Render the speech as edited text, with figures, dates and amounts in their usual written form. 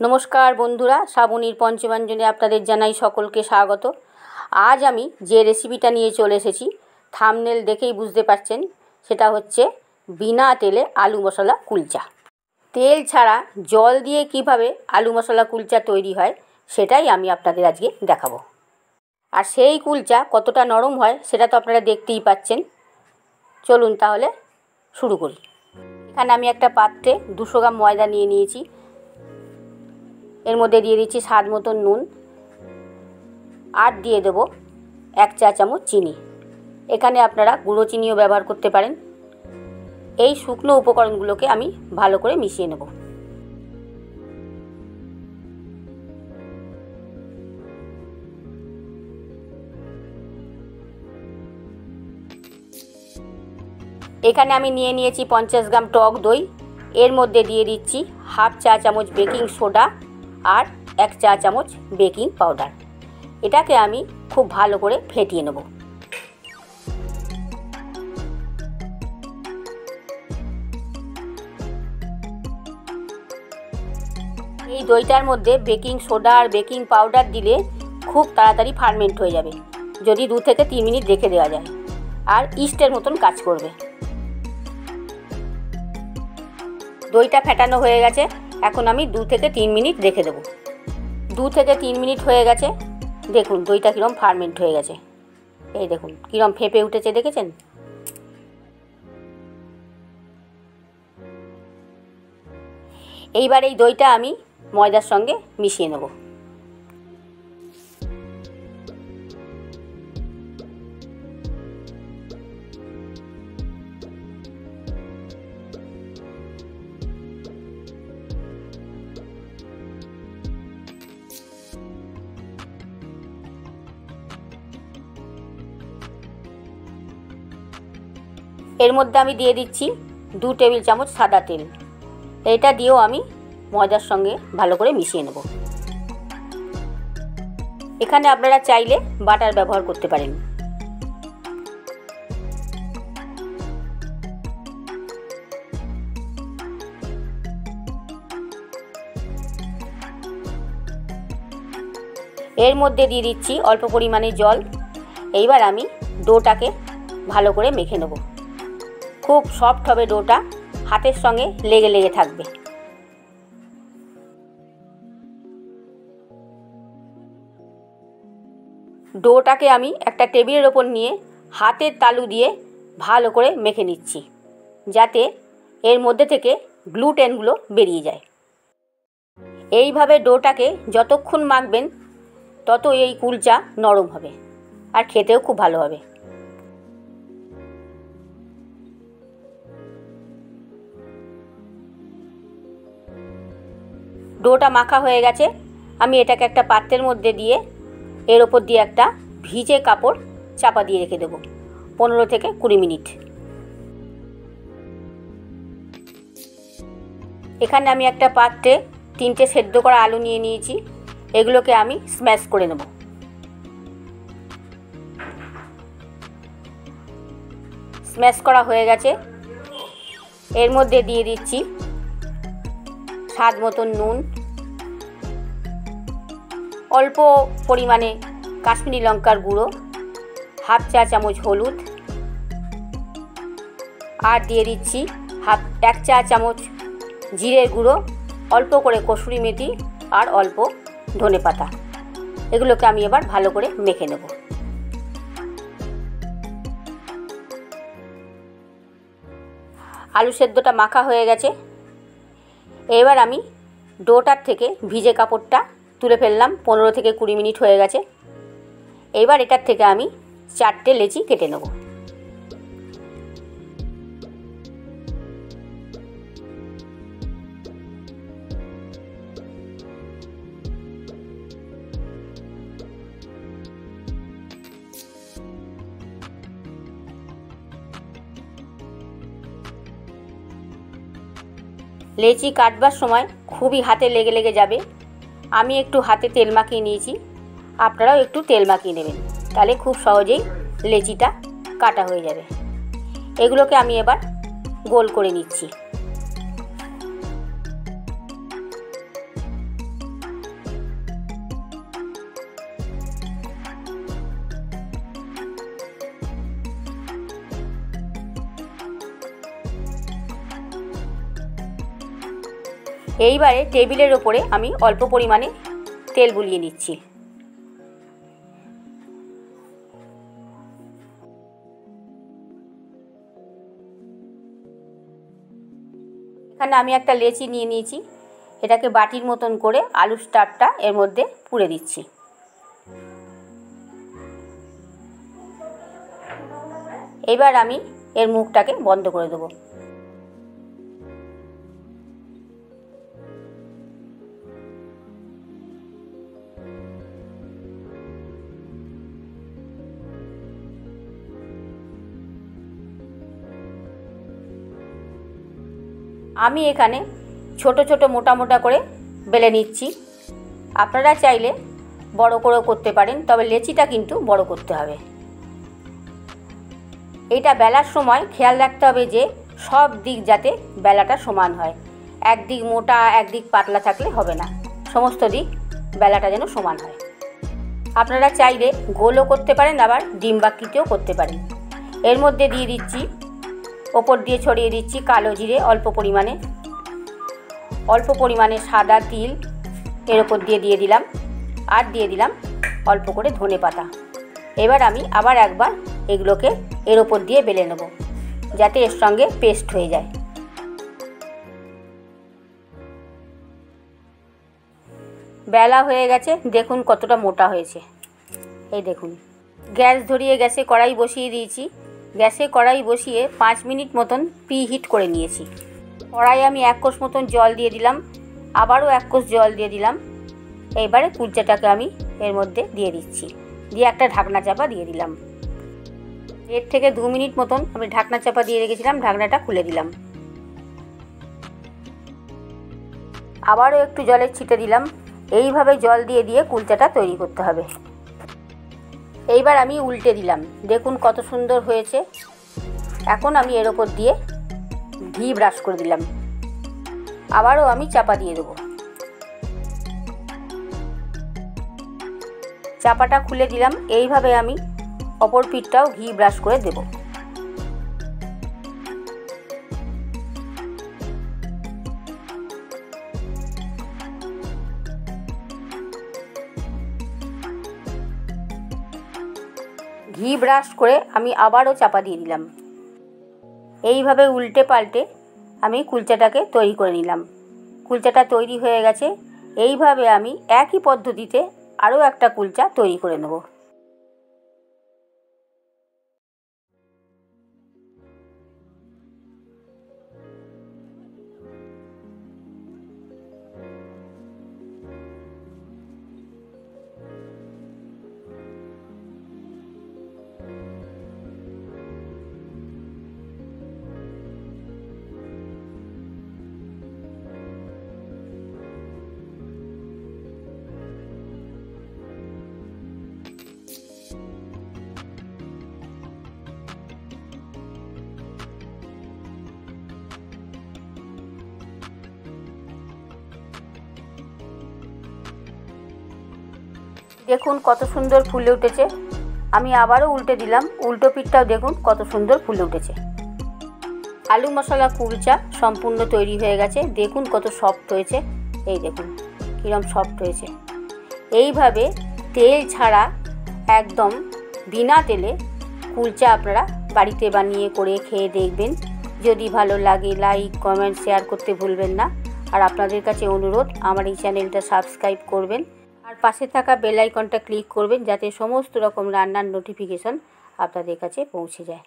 নমস্কার বন্ধুরা, শ্রাবণীর পঞ্চব্যঞ্জনে আপনাদের জানাই সকলকে স্বাগত। আজ আমি যে রেসিপিটা নিয়ে চলে এসেছি, থাম্বনেল দেখেই বুঝতে পারছেন, সেটা হচ্ছে বিনা তেলে আলু মশলা কুলচা। তেল ছাড়া জল দিয়ে কিভাবে আলু মশলা কুলচা তৈরি হয় সেটাই আমি আপনাদের আজকে দেখাবো। আর সেই কুলচা কতটা নরম হয় সেটা তো আপনারা দেখতেই পাচ্ছেন। চলুন তাহলে শুরু করি। এখানে আমি একটা পাত্রে 200 গ্রাম ময়দা নিয়ে নিয়েছি। এর মধ্যে দিয়ে দিচ্ছি স্বাদ মতন নুন, আর দিয়ে দেবো 1 চা চামচ চিনি। এখানে আপনারা গুঁড়ো চিনিও ব্যবহার করতে পারেন। এই শুকনো উপকরণগুলোকে আমি ভালো করে মিশিয়ে নেব। এখানে আমি নিয়ে নিয়েছি 50 গ্রাম টক দই। এর মধ্যে দিয়ে দিচ্ছি হাফ চা চামচ বেকিং সোডা আর 1 চা চামচ বেকিং পাউডার। এটাকে আমি খুব ভালো করে ফেটিয়ে নেব। এই দইটার মধ্যে বেকিং সোডা আর বেকিং পাউডার দিলে খুব তাড়াতাড়ি ফার্মেন্ট হয়ে যাবে যদি 2 থেকে 3 মিনিট রেখে দেওয়া যায়, আর ইস্টের মতন কাজ করবে। দইটা ফেটানো হয়ে গেছে, এখন আমি 2 থেকে 3 মিনিট রেখে দেবো। 2 থেকে 3 মিনিট হয়ে গেছে, দেখুন দইটা কীরকম ফার্মেন্ট হয়ে গেছে। এই দেখুন কীরকম ফেঁপে উঠেছে, দেখেছেন? এইবার এই দইটা আমি ময়দার সঙ্গে মিশিয়ে নেব। এর মধ্যে আমি দিয়ে দিচ্ছি 2 টেবিল চামচ সাদা তেল। এটা দিয়েও আমি ময়দার সঙ্গে ভালো করে মিশিয়ে নেব। এখানে আপনারা চাইলে বাটার ব্যবহার করতে পারেন। এর মধ্যে দিয়ে দিচ্ছি অল্প পরিমাণে জল। এইবার আমি ডোটাকে ভালো করে মেখে নেব। খুব সফট হবে ডোটা, হাতের সঙ্গে লেগে লেগে থাকবে। ডোটাকে আমি একটা টেবিলের ওপর নিয়ে হাতের তালু দিয়ে ভালো করে মেখে নিচ্ছি, যাতে এর মধ্যে থেকে গ্লুটেনগুলো বেরিয়ে যায়। এইভাবে ডোটাকে যতক্ষণ মাখবেন তত এই কুলচা নরম হবে আর খেতেও খুব ভালো হবে। ডোটা মাখা হয়ে গেছে, আমি এটাকে একটা পাত্রের মধ্যে দিয়ে এর ওপর দিয়ে একটা ভিজে কাপড় চাপা দিয়ে রেখে দেবো 15 থেকে 20 মিনিট। এখানে আমি একটা পাত্রে 3টে সেদ্ধ করা আলু নিয়ে নিয়েছি। এগুলোকে আমি স্ম্যাশ করে নেব। স্ম্যাশ করা হয়ে গেছে। এর মধ্যে দিয়ে দিচ্ছি স্বাদ মতন নুন, অল্প পরিমাণে কাশ্মীরি লঙ্কার গুঁড়ো, হাফ চা চামচ হলুদ, আর দিয়ে দিচ্ছি 1 চা চামচ জিরের গুঁড়ো, অল্প করে কসুরি মেথি আর অল্প ধনেপাতা। এগুলোকে আমি এবার ভালো করে মেখে নেব। আলু সেদ্ধটা মাখা হয়ে গেছে। এবার আমি ডোটার থেকে ভিজে কাপড়টা তুলে ফেললাম। 15 থেকে 20 মিনিট হয়ে গেছে। এবার এটার থেকে আমি 4টে লেচি কেটে নেব। লেচি কাটবার সময় খুবই হাতে লেগে লেগে যাবে। আমি একটু হাতে তেল মাখিয়ে নিয়েছি, আপনারাও একটু তেল মাখিয়ে নেবেন, তাহলে খুব সহজেই লেচিটা কাটা হয়ে যাবে। এগুলোকে আমি এবার গোল করে নিচ্ছি। এইবারে টেবিলের ওপরে আমি অল্প পরিমাণে তেল বুলিয়ে নিচ্ছি। এখানে আমি একটা লেচি নিয়ে নিয়েছি, এটাকে বাটির মতন করে আলুর স্টারটা এর মধ্যে পুরে দিচ্ছি। এবার আমি এর মুখটাকে বন্ধ করে দেবো। আমি এখানে ছোট ছোট মোটা মোটা করে বেলে নিচ্ছি। আপনারা চাইলে বড় করেও করতে পারেন, তবে লেচিটা কিন্তু বড় করতে হবে। এটা বেলার সময় খেয়াল রাখতে হবে যে সব দিক যাতে বেলাটা সমান হয়। একদিক মোটা একদিক পাতলা থাকলে হবে না, সমস্ত দিক বেলাটা যেন সমান হয়। আপনারা চাইলে গোলও করতে পারেন, আবার ডিম্বাকৃতিও করতে পারেন। এর মধ্যে দিয়ে দিচ্ছি, ওপর দিয়ে ছড়িয়ে দিচ্ছি কালো জিরে অল্প পরিমাণে সাদা তিল এর ওপর দিয়ে দিলাম, আর দিয়ে দিলাম অল্প করে ধনে পাতা। এবার আমি আবার একবার এগুলোকে এর ওপর দিয়ে বেলে নেব, যাতে এর সঙ্গে পেস্ট হয়ে যায়। বেলা হয়ে গেছে, দেখুন কতটা মোটা হয়েছে। এই দেখুন, গ্যাস ধরিয়ে গ্যাসে কড়াই বসিয়ে দিয়েছি। গ্যাসে কড়াই বসিয়ে 5 মিনিট মতন প্রিহিট করে নিয়েছি। কড়াই আমি 1 কোষ মতন জল দিয়ে দিলাম, আবারও 1 কোষ জল দিয়ে দিলাম। এইবারে কুলচাটাকে আমি এর মধ্যে দিয়ে দিচ্ছি, দিয়ে একটা ঢাকনা চাপা দিয়ে দিলাম। 1 থেকে 2 মিনিট মতন আমি ঢাকনা চাপা দিয়ে রেখেছিলাম, ঢাকনাটা খুলে দিলাম। আবারও একটু জলের ছিটে দিলাম। এইভাবে জল দিয়ে দিয়ে কুলচাটা তৈরি করতে হবে। এইবার আমি উল্টে দিলাম, দেখুন কত সুন্দর হয়েছে। এখন আমি এর ওপর দিয়ে ঘি ব্রাশ করে দিলাম, আবারও আমি চাপা দিয়ে দেবো। চাপাটা খুলে দিলাম। এইভাবে আমি অপর পিঠটাও ঘি ব্রাশ করে দেব। ঘি ব্রাশ করে আমি আবারও চাপা দিয়ে দিলাম। এইভাবে উল্টে পাল্টে আমি কুলচাটাকে তৈরি করে নিলাম। কুলচাটা তৈরি হয়ে গেছে। এইভাবে আমি একই পদ্ধতিতে আরও একটা কুলচা তৈরি করে নেব। দেখুন কত সুন্দর ফুলে উঠেছে। আমি আবারও উল্টে দিলাম, উল্টো পিঠটাও দেখুন কত সুন্দর ফুলে উঠেছে। আলু মশলা কুলচা সম্পূর্ণ তৈরি হয়ে গেছে। দেখুন কত সফট হয়েছে, এই দেখুন কীরকম সফট হয়েছে। এইভাবে তেল ছাড়া একদম বিনা তেলে কুলচা আপনারা বাড়িতে বানিয়ে করে খেয়ে দেখবেন। যদি ভালো লাগে লাইক কমেন্ট শেয়ার করতে ভুলবেন না। আর আপনাদের কাছে অনুরোধ, আমার এই চ্যানেলটা সাবস্ক্রাইব করবেন আর পাশে থাকা বেল আইকনটা ক্লিক করবেন, যাতে সমস্ত রকম রান্নার নোটিফিকেশন আপনাদের কাছে পৌঁছে যায়।